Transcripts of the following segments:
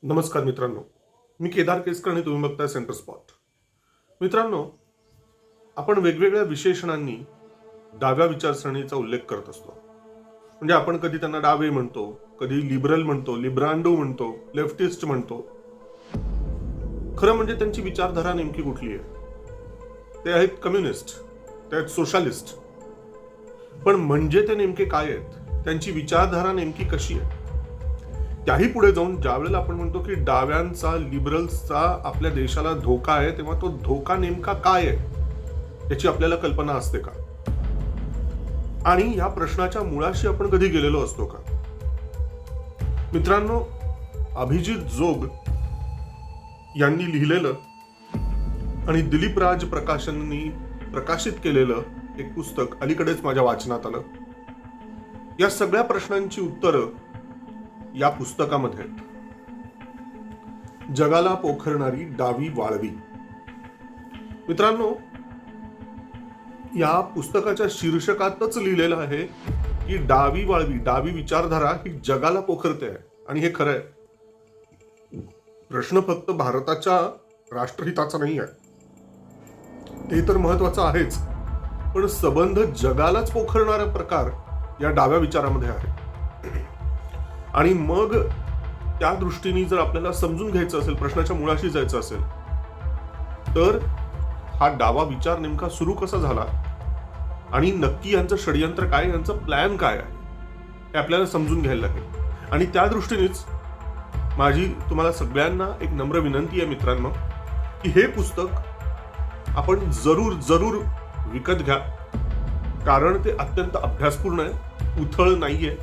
नमस्कार मित्रांनो, मी केदार केसकर आणि तुम्ही बघताय सेंटर स्पॉट. मित्रांनो, आपण वेगवेगळ्या विशेषणांनी डाव्या विचारसरणीचा उल्लेख करत असतो. म्हणजे आपण कधी त्यांना डावे म्हणतो, कधी लिबरल म्हणतो, लिब्रांडो म्हणतो, लेफ्टिस्ट म्हणतो. खरं म्हणजे त्यांची विचारधारा नेमकी कुठली आहे? ते आहेत कम्युनिस्ट, ते आहेत सोशलिस्ट. पण म्हणजे ते नेमके काय आहेत? त्यांची विचारधारा नेमकी कशी आहे? त्याही पुढे जाऊन ज्यावेळेला आपण म्हणतो की डाव्यांचा, लिबरल्सचा आपल्या देशाला धोका आहे, तेव्हा तो धोका नेमका काय आहे याची आपल्याला कल्पना असते का? आणि या प्रश्नाच्या मुळाशी आपण कधी गेलेलो असतो का? मित्रांनो, अभिजित जोग यांनी लिहिलेलं आणि दिलीप राज प्रकाशननी प्रकाशित केलेलं एक पुस्तक अलीकडेच माझ्या वाचनात आलं. या सगळ्या प्रश्नांची उत्तरं या पुस्तकामध्ये जगाला पोखरणारी डावी वाळवी. मित्रांनो, या पुस्तकाच्या शीर्षकातच लिहिलेलं आहे की डावी वाळवी, डावी विचारधारा ही जगाला पोखरते आहे. आणि हे खरं आहे. प्रश्न फक्त भारताच्या राष्ट्रहिताचा नाही आहे, ते तर महत्वाचं आहेच, पण संबंध जगालाच पोखरणारा प्रकार या डाव्या विचारामध्ये आहे. आणि मग त्या दृष्टीने जर आपल्याला समजून घ्यायचं असेल, प्रश्नाच्या मुळाशी जायचं असेल, तर हा डावा विचार नेमका सुरू कसा झाला आणि नक्की यांचं षडयंत्र काय, यांचं प्लॅन काय आहे, हे आपल्याला समजून घ्यायला लागेल. आणि त्या दृष्टीनेच माझी तुम्हाला सगळ्यांना एक नम्र विनंती आहे मित्रांनो, की हे पुस्तक आपण जरूर विकत घ्या. कारण ते अत्यंत अभ्यासपूर्ण आहे, उथळ नाहीये,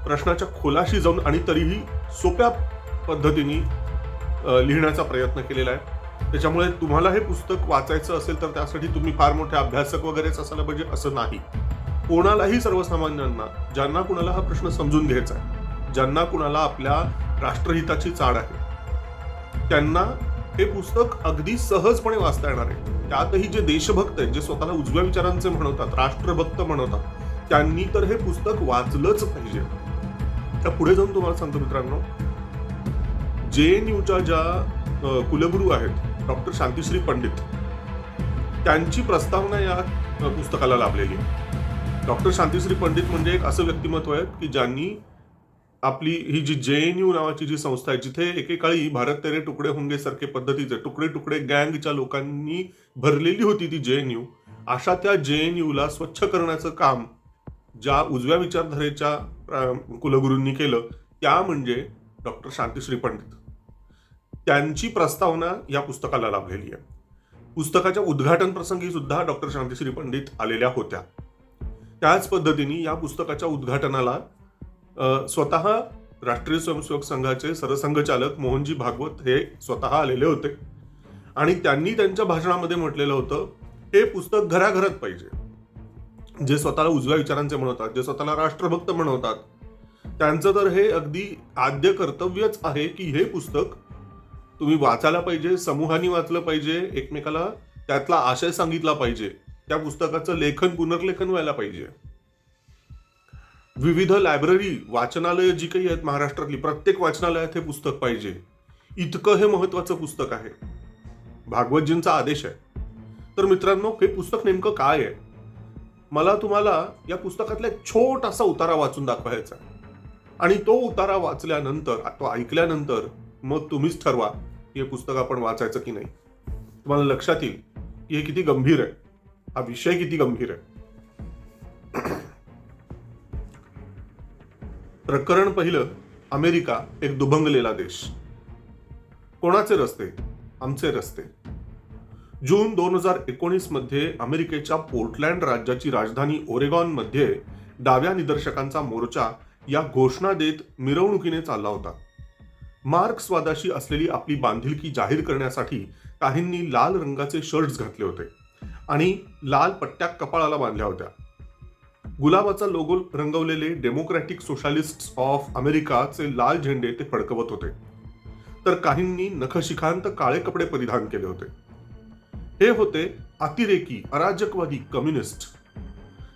प्रश्नाच्या खोलाशी जाऊन आणि तरीही सोप्या पद्धतीने लिहिण्याचा प्रयत्न केलेला आहे. त्याच्यामुळे तुम्हाला हे पुस्तक वाचायचं असेल तर त्यासाठी तुम्ही फार मोठे अभ्यासक वगैरेच असायला पाहिजे असं नाही. कोणालाही, सर्वसामान्यांना, ज्यांना कुणाला हा प्रश्न समजून घ्यायचा आहे, ज्यांना कुणाला आपल्या राष्ट्रहिताची चाड आहे, त्यांना हे पुस्तक अगदी सहजपणे वाचता येणार आहे. त्यातही जे देशभक्त आहेत, जे स्वतःला उजव्या विचारांचे म्हणवतात, राष्ट्रभक्त म्हणवतात, त्यांनी तर हे पुस्तक वाचलंच पाहिजे. त्या पुढे जाऊन तुम्हाला सांगतो मित्रांनो, JNUच्या ज्या कुलगुरू आहेत डॉक्टर शांतिश्री पंडित, त्यांची प्रस्तावना या पुस्तकाला लाभलेली आहे. डॉक्टर शांतिश्री पंडित म्हणजे एक असं व्यक्तिमत्व आहे की ज्यांनी आपली ही जी JNU नावाची जी संस्था आहे, जिथे एकेकाळी भारत तेरे तुकडे होंगे सारखे पद्धतीचे तुकडे तुकडे गँगच्या लोकांनी भरलेली होती ती JNU, अशा त्या JNUला स्वच्छ करण्याचं काम ज्या उजव्या विचारधारेच्या कुलगुरूंनी केलं, त्या म्हणजे डॉक्टर शांतिश्री पंडित. त्यांची प्रस्तावना या पुस्तकाला लाभलेली आहे. पुस्तकाच्या उद्घाटन प्रसंगी सुद्धा डॉक्टर शांतिश्री पंडित आलेल्या होत्या. त्याच पद्धतीने या पुस्तकाच्या उद्घाटनाला स्वतः राष्ट्रीय स्वयंसेवक संघाचे सरसंघचालक मोहनजी भागवत हे स्वतः आलेले होते. आणि त्यांनी त्यांच्या भाषणामध्ये म्हटलेलं होतं, हे पुस्तक घराघरात पाहिजे. जे स्वतःला उजव्या विचारांचे म्हणतात, जे स्वतःला राष्ट्रभक्त म्हणतात, त्यांचं तर हे अगदी आद्य कर्तव्यच आहे की हे पुस्तक तुम्ही वाचायला पाहिजे, समूहाने वाचलं पाहिजे, एकमेकाला त्यातला आशय सांगितला पाहिजे, त्या पुस्तकाचं लेखन, पुनर्लेखन व्हायला पाहिजे. विविध लायब्ररी, वाचनालय जी काही आहेत महाराष्ट्रातली, प्रत्येक वाचनालयात हे पुस्तक पाहिजे. इतकं हे महत्वाचं पुस्तक आहे. भागवतजींचा आदेश आहे. तर मित्रांनो, हे पुस्तक नेमकं काय आहे? मला तुम्हाला या पुस्तकातला एक छोटासा उतारा वाचून दाखवायचा आहे. आणि तो उतारा वाचल्यानंतर, तो ऐकल्यानंतर मग तुम्हीच ठरवा की हे पुस्तक आपण वाचायचं की नाही. तुम्हाला लक्षात येईल की हे किती गंभीर आहे, हा विषय किती गंभीर आहे. प्रकरण पहिलं, अमेरिका एक दुभंगलेला देश. कोणाचे रस्ते? आमचे रस्ते. जून 2019 मध्ये अमेरिकेच्या पोर्टलँड राज्याची राजधानी ओरेगॉन मध्ये डाव्या निदर्शकांचा मोर्चा या घोषणा देत मिरवणुकीने चालला होता. मार्क्सवादाशी असलेली आपली बांधिलकी जाहीर करण्यासाठी काहींनी लाल रंगाचे शर्ट्स घातले होते आणि लाल पट्ट्या कपाळाला बांधल्या होत्या. गुलाबाचा लोगो रंगवलेले डेमोक्रॅटिक सोशलिस्ट्स ऑफ अमेरिकाचे लाल झेंडे ते फडकवत होते. तर काहींनी नखशिखांत काळे कपडे परिधान केले होते. हे होते अतिरेकी, अराजकवादी कम्युनिस्ट.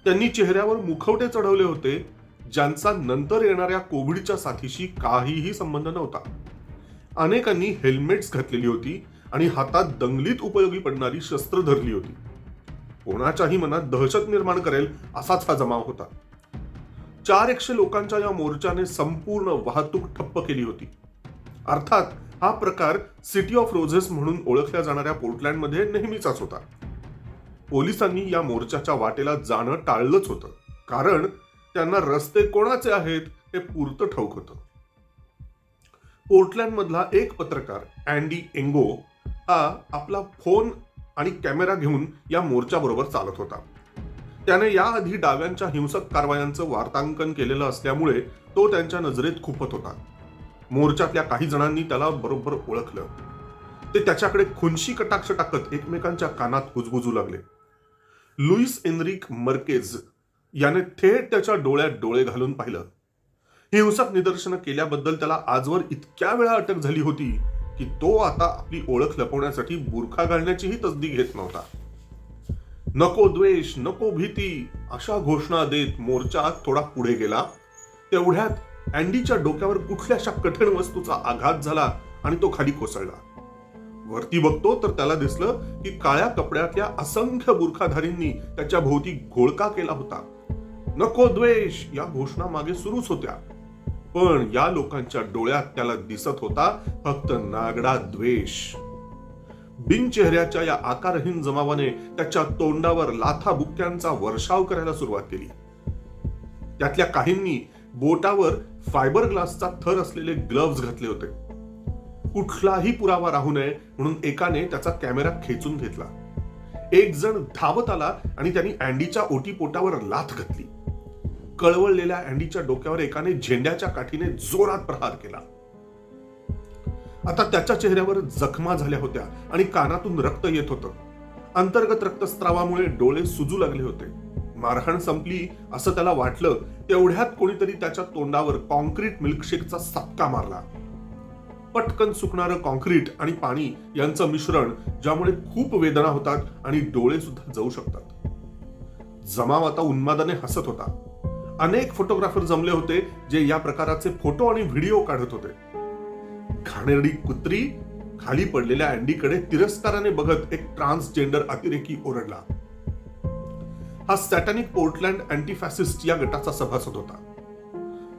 त्यांनी चेहऱ्यावर मुखवटे चढवले होते ज्यांचा नंतर येणाऱ्या कोविडच्या साथीशी काहीही संबंध नव्हता. अनेकांनी हेल्मेट्स घातलेली होती आणि हातात दंगलीत उपयोगी पडणारी शस्त्र धरली होती. कोणाच्याही मनात दहशत निर्माण करेल असाच हा जमाव होता. 400 लोकांच्या या मोर्चाने संपूर्ण वाहतूक ठप्प केली होती. अर्थात हा प्रकार सिटी ऑफ रोझेस म्हणून ओळखल्या जाणाऱ्या पोर्टलँडमध्ये नेहमीचाच होता. पोलिसांनी या मोर्चाच्या वाटेला जाणं टाळलंच होतं, कारण त्यांना रस्ते कोणाचे आहेत हे पुरतं ठाऊक होतं. पोर्टलँड मधला एक पत्रकार अँडी एंगो हा आपला फोन आणि कॅमेरा घेऊन या मोर्चाबरोबर चालत होता. त्याने याआधी डाव्यांच्या हिंसक कारवायांचं वार्तांकन केलेलं असल्यामुळे तो त्यांच्या नजरेत खुपत होता. मोर्चातल्या काही जणांनी त्याला बरोबर ओळखलं. ते त्याच्याकडे खुनशी कटाक्ष टाकत एकमेकांच्या कानात कुजबुजू लागले. लुईस एनरिक मर्केज याने थेट त्याच्या डोळ्यात डोळे घालून पाहिलं. हिंसक निदर्शनं केल्याबद्दल त्याला आजवर इतक्या वेळा अटक झाली होती की तो आता आपली ओळख लपवण्यासाठी बुरखा घालण्याचीही तसदी घेत नव्हता. नको द्वेष, नको भीती अशा घोषणा देत मोर्चा थोडा पुढे गेला. तेवढ्यात अँडीच्या डोक्यावर कुठल्याशा कठीण वस्तूचा आघात झाला आणि तो खाली कोसळला. वरती बघतो तर त्याला दिसलं की काळ्या कपड्यातल्या असंख्य बुरखाधारींनी त्याच्या भोवती घोळका केला होता. नको द्वेष या घोषणा मागे सुरूच होत्या, पण या लोकांच्या डोळ्यात त्याला दिसत होता फक्त नागडा द्वेष. बिनचेहऱ्याच्या या आकारहीन जमावाने त्याच्या तोंडावर लाथा बुक्क्यांचा वर्षाव करायला सुरुवात केली. त्यातल्या काहींनी बोटावर फायबर ग्लासचा थर असलेले ग्लव्ज घातले होते. कुठलाही पुरावा राहू नये म्हणून एकाने त्याचा कॅमेरा खेचून घेतला. एक जण धावत आला आणि त्यांनी अँडीच्या ओटीपोटावर लाथ घातली. कळवळलेल्या अँडीच्या डोक्यावर एकाने झेंड्याच्या काठीने जोरात प्रहार केला. आता त्याच्या चेहऱ्यावर जखमा झाल्या होत्या आणि कानातून रक्त येत होतं. अंतर्गत रक्तस्त्रावामुळे डोळे सुजू लागले होते. मारहाण संपली असं त्याला वाटलं तेवढ्यात कोणीतरी त्याच्या तोंडावर कॉन्क्रीट मिल्कशेकचा सपका मारला. पटकन सुकणारं कॉन्क्रीट आणि पाणी यांचं मिश्रण, ज्यामुळे खूप वेदना होतात आणि डोळे सुद्धा जाऊ शकतात. जमाव आता उन्मादाने हसत होता. अनेक फोटोग्राफर जमले होते जे या प्रकाराचे फोटो आणि व्हिडिओ काढत होते. घाणेरडी कुत्री खाली पडलेल्या अँडीकडे तिरस्काराने बघत एक ट्रान्सजेंडर अतिरेकी ओरडला. हा सॅटॅनिक पोर्टलँड अँटी फॅसिस्ट या गटाचा सभासद होता.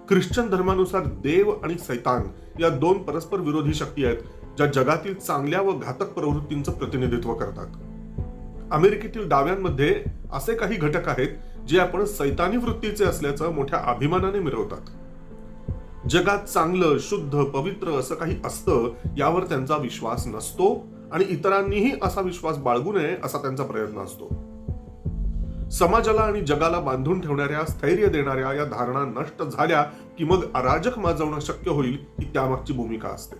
ख्रिश्चन धर्मानुसार देव आणि सैतान या दोन परस्पर विरोधी शक्ती आहेत, ज्या जगातील चांगल्या व घातक प्रवृत्तींचं प्रतिनिधित्व करतात. अमेरिकेतील डाव्यांमध्ये असे काही घटक आहेत जे आपण सैतानी वृत्तीचे असल्याचं मोठ्या अभिमानाने मिरवतात. जगात चांगलं, शुद्ध, पवित्र असं काही असतं यावर त्यांचा विश्वास नसतो आणि इतरांनीही असा विश्वास बाळगू नये असा त्यांचा प्रयत्न असतो. समाजाला आणि जगाला बांधून ठेवणाऱ्या, स्थैर्य देणाऱ्या या धारणा नष्ट झाल्या की मग अराजक माजवणं शक्य होईल ही त्यामागची भूमिका असते.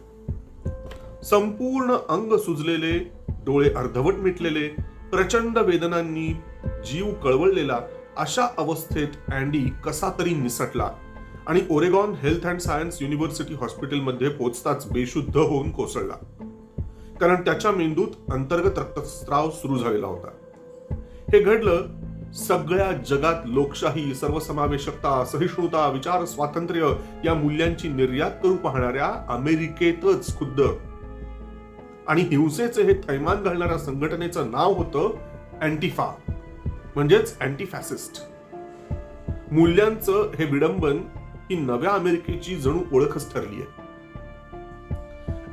संपूर्ण अंग सुजलेले, डोळे अर्धवट मिटलेले, प्रचंड वेदनांनी जीव कळवळलेला अशा अवस्थेत अँडी कसा तरी निसटला आणि Oregon health and science university हॉस्पिटलमध्ये पोहोचताच बेशुद्ध होऊन कोसळला, कारण त्याच्या मेंदूत अंतर्गत रक्तस्राव सुरू झालेला होता. हे घडलं सगळ्या जगात लोकशाही, सर्वसमावेशकता, सहिष्णुता, विचार स्वातंत्र्य या मूल्यांची निर्यात करू पाहणाऱ्या अमेरिकेतच खुद्द. आणि हिंसेचे हे थैमान घालणाऱ्या संघटनेचं नाव होतं अँटिफा, म्हणजेच अँटी फॅसिस्ट. मूल्यांचं हे विडंबन ही नव्या अमेरिकेची जणू ओळखच ठरली आहे.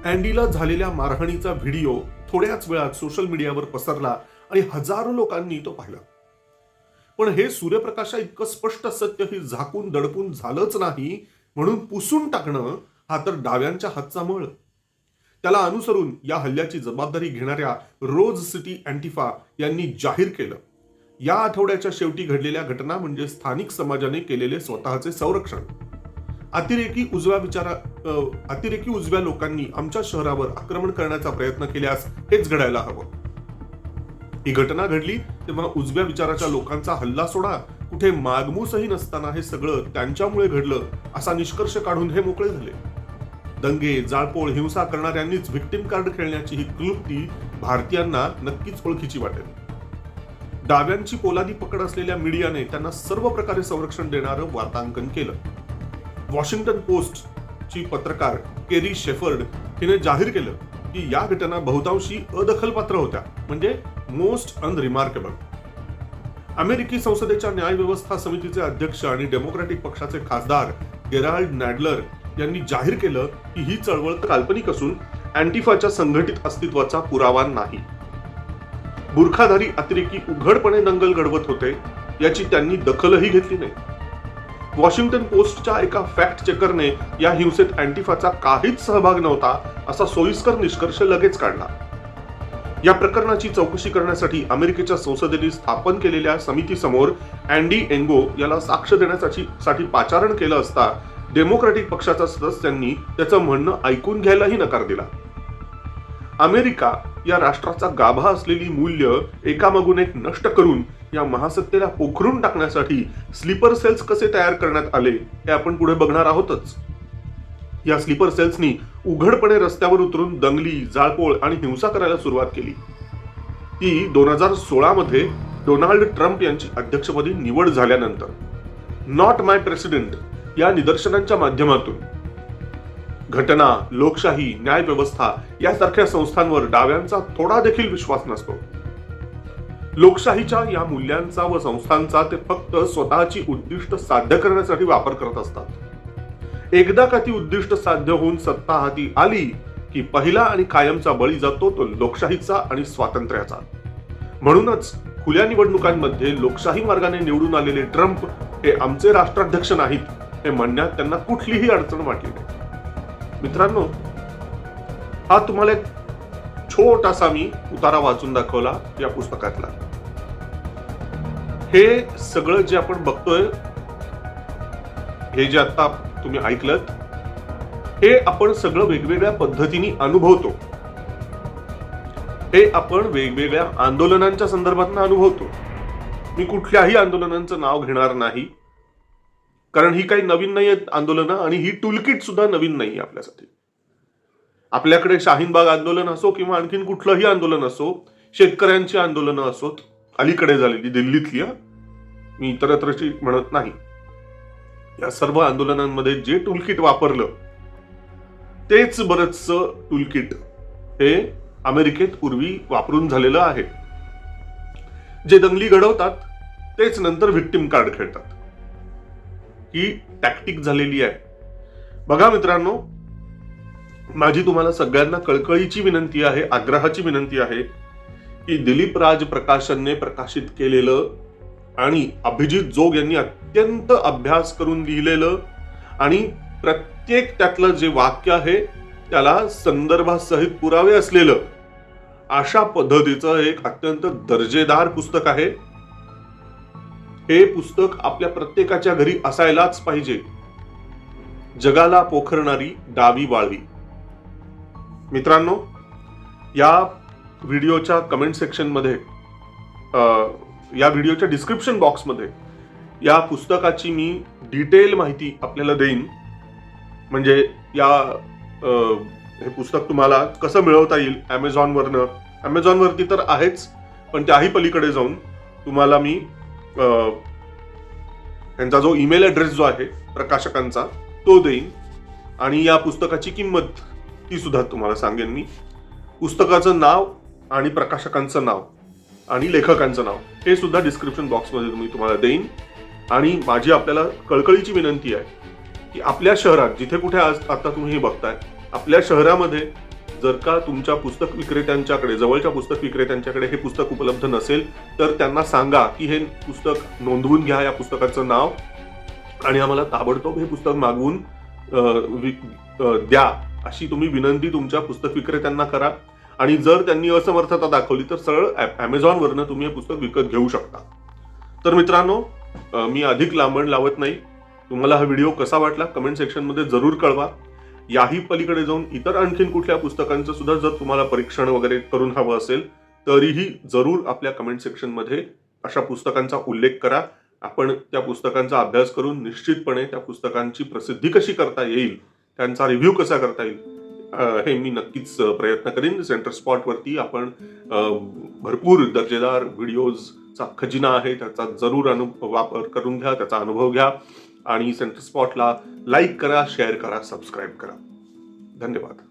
अँडीला झालेल्या मारहाणीचा व्हिडिओ थोड्याच वेळात सोशल मीडियावर पसरला आणि हजारो लोकांनी तो पाहिला. पण हे सूर्यप्रकाशा इतकं स्पष्ट सत्य ही झाकून दडपून झालंच नाही म्हणून पुसून टाकणं हा तर डाव्यांच्या हातचा मळ. त्याला अनुसरून या हल्ल्याची जबाबदारी घेणाऱ्या रोज सिटी अँटिफा यांनी जाहीर केलं, या आठवड्याच्या शेवटी घडलेल्या घटना म्हणजे स्थानिक समाजाने केलेले स्वतःचे संरक्षण. अतिरेकी उजव्या लोकांनी आमच्या शहरावर आक्रमण करण्याचा प्रयत्न केल्यास हेच घडायला हवं. ही घटना घडली तेव्हा उजव्या विचाराच्या लोकांचा हल्ला सोडा, कुठे मागमूसही नसताना हे सगळं त्यांच्यामुळे घडलं असा निष्कर्ष काढून हे मोकळे झाले. दंगे, जाळपोळ, हिंसा करणाऱ्यांनीच व्हिक्टिम कार्ड खेळण्याची ही क्लुप्ती भारतीयांना नक्कीच ओळखीची वाटेल. डाव्यांची पोलादी पकड असलेल्या मीडियाने त्यांना सर्व प्रकारे संरक्षण देणारं वार्तांकन केलं. वॉशिंग्टन पोस्ट ची पत्रकार केरी शेफर्ड हिने जाहीर केलं की या घटना बहुतांशी अदखलपात्र होत्या, म्हणजे मोस्ट अनरिमार्केबल. अमेरिकी संसदेच्या न्याय व्यवस्था समितीचे अध्यक्ष आणि डेमोक्रॅटिक पक्षाचे खासदार गेराल्ड नॅडलर यांनी जाहीर केलं की ही चळवळ काल्पनिक असून अँटिफाच्या संघटित अस्तित्वाचा पुरावा नाही. बुरखाधारी अतिरेकी उघडपणे दंगल घडवत होते याची त्यांनी दखलही घेतली नाही. वॉशिंग्टन पोस्टच्या एका फॅक्ट चेकरने या हिंसेत अँटिफाचा काहीच सहभाग नव्हता असा सोयीस्कर निष्कर्ष लगेच काढला. या प्रकरणाची चौकशी करण्यासाठी अमेरिकेच्या संसदेने स्थापन केलेल्या समितीसमोर अँडी एंगो याला साक्ष देण्यासाठी पाचारण केलं असता डेमोक्रॅटिक पक्षाच्या सदस्यांनी त्याचं म्हणणं ऐकून घ्यायलाही नकार दिला. अमेरिका या राष्ट्राचा गाभा असलेली मूल्य एकामागून एक नष्ट करून या महासत्तेला पोखरून टाकण्यासाठी स्लीपर सेल्स कसे तयार करण्यात आले हे आपण पुढे बघणार आहोतच. या स्लीपर सेल्सनी उघडपणे रस्त्यावर उतरून दंगली, जाळपोळ आणि हिंसा करायला सुरुवात केली. ती 2016 मध्ये डोनाल्ड ट्रम्प यांची अध्यक्षपदी निवड झाल्यानंतर नॉट माय प्रेसिडेंट या निदर्शनांच्या माध्यमातून घटना, लोकशाही, न्याय व्यवस्था यासारख्या संस्थांवर डाव्यांचा थोडा देखील विश्वास नसतो. लोकशाहीच्या या मूल्यांचा व संस्थांचा ते फक्त स्वतःची उद्दिष्ट साध्य करण्यासाठी वापर करत असतात. एकदा का ती उद्दिष्ट साध्य होऊन सत्ता हाती आली की पहिला आणि कायमचा बळी जातो तो लोकशाहीचा आणि स्वातंत्र्याचा. म्हणूनच खुल्या निवडणुकांमध्ये लोकशाही मार्गाने निवडून आलेले ट्रम्प हे आमचे राष्ट्राध्यक्ष नाहीत हे म्हणण्यात त्यांना कुठलीही अडचण वाटली नाही. मित्रांनो, हा तुम्हाला एक छोटासा मी उतारा वाचून दाखवला या पुस्तकातला. हे सगळं जे आपण बघतोय, हे जे आता तुम्ही ऐकलत, हे आपण सगळं वेगवेगळ्या पद्धतीने अनुभवतो. हे आपण वेगवेगळ्या आंदोलनांच्या संदर्भात अनुभवतो. मी कुठल्याही आंदोलनांचं नाव घेणार नाही, कारण ही काही नवीन नाही आहेत आंदोलनं आणि ही टूलकिट सुद्धा नवीन नाही आपल्यासाठी. आपल्याकडे शाहीनबाग आंदोलन असो किंवा आणखीन कुठलंही आंदोलन असो, शेतकऱ्यांची आंदोलनं असोत, अलीकडे झालेली दिल्लीतली, मी इतरत्रची म्हणत नाही, या सर्व आंदोलनांमध्ये जे टूलकिट वापरलं तेच बरंचसं टूलकिट हे अमेरिकेत पूर्वी वापरून झालेलं आहे. जे दंगली घडवतात तेच नंतर व्हिक्टिम कार्ड खेळतात. ही टॅक्टिक झालेली आहे. बघा मित्रांनो, माझी तुम्हाला सगळ्यांना कळकळीची विनंती आहे, आग्रहाची विनंती आहे की दिलीप राज प्रकाशनने प्रकाशित केलेलं आणि अभिजित जोग यांनी अत्यंत अभ्यास करून लिहिलेलं आणि प्रत्येक त्यातलं जे वाक्य आहे त्याला संदर्भासहित पुरावे असलेलं अशा पद्धतीचं एक अत्यंत दर्जेदार पुस्तक आहे. हे पुस्तक आपल्या प्रत्येकाच्या घरी असायलाच पाहिजे. जगाला पोखरणारी डावी वाळवी. मित्रांनो, या व्हिडिओच्या कमेंट सेक्शन मध्ये, या व्हिडिओच्या डिस्क्रिप्शन बॉक्समध्ये या पुस्तकाची मी डिटेल माहिती आपल्याला देईन. म्हणजे या हे पुस्तक तुम्हाला कसं मिळवता येईल अमेझॉनवरती तर आहेच, पण त्याही पलीकडे जाऊन तुम्हाला मी त्यांचा जो ईमेल ॲड्रेस जो आहे प्रकाशकांचा तो देईन आणि या पुस्तकाची किंमत ती सुद्धा तुम्हाला सांगेन मी. पुस्तकाचं नाव आणि प्रकाशकांचं नाव आणि लेखकांचं नाव हे सुद्धा डिस्क्रिप्शन बॉक्समध्ये मी तुम्हाला देईन. आणि माझी आपल्याला कळकळीची विनंती आहे की आपल्या शहरात जिथे कुठे आज आता तुम्ही हे बघताय, आपल्या शहरामध्ये जर का तुमच्या पुस्तक विक्रेत्यांच्याकडे, जवळच्या पुस्तक विक्रेत्यांच्याकडे हे पुस्तक उपलब्ध नसेल तर त्यांना सांगा की हे पुस्तक नोंदवून घ्या, या पुस्तकाचं नाव, आणि आम्हाला ताबडतोब हे पुस्तक मागवून द्या अशी तुम्ही विनंती तुमच्या पुस्तक विक्रेत्यांना करा. आणि जर त्यांनी असमर्थता दाखवली तर सरळ अमेझॉनवरनं तुम्ही हे पुस्तक विकत घेऊ शकता. तर मित्रांनो, मी अधिक लांबण लावत नाही. तुम्हाला हा व्हिडिओ कसा वाटला कमेंट सेक्शनमध्ये जरूर कळवा. याही पलीकडे जाऊन इतर आणखीन कुठल्या पुस्तकांचं सुद्धा जर तुम्हाला परीक्षण वगैरे करून हवं असेल तरीही जरूर आपल्या कमेंट सेक्शनमध्ये अशा पुस्तकांचा उल्लेख करा. आपण त्या पुस्तकांचा अभ्यास करून निश्चितपणे त्या पुस्तकांची प्रसिद्धी कशी करता येईल, त्यांचा रिव्ह्यू कसा करता येईल हे मी नक्कीच प्रयत्न करीन. सेंटर स्पॉटवरती आपण भरपूर दर्जेदार व्हिडिओजचा खजिना आहे, त्याचा जरूर वापर करून घ्या, त्याचा अनुभव घ्या आणि सेंटर स्पॉटला लाईक करा, शेअर करा, सबस्क्राईब करा. धन्यवाद.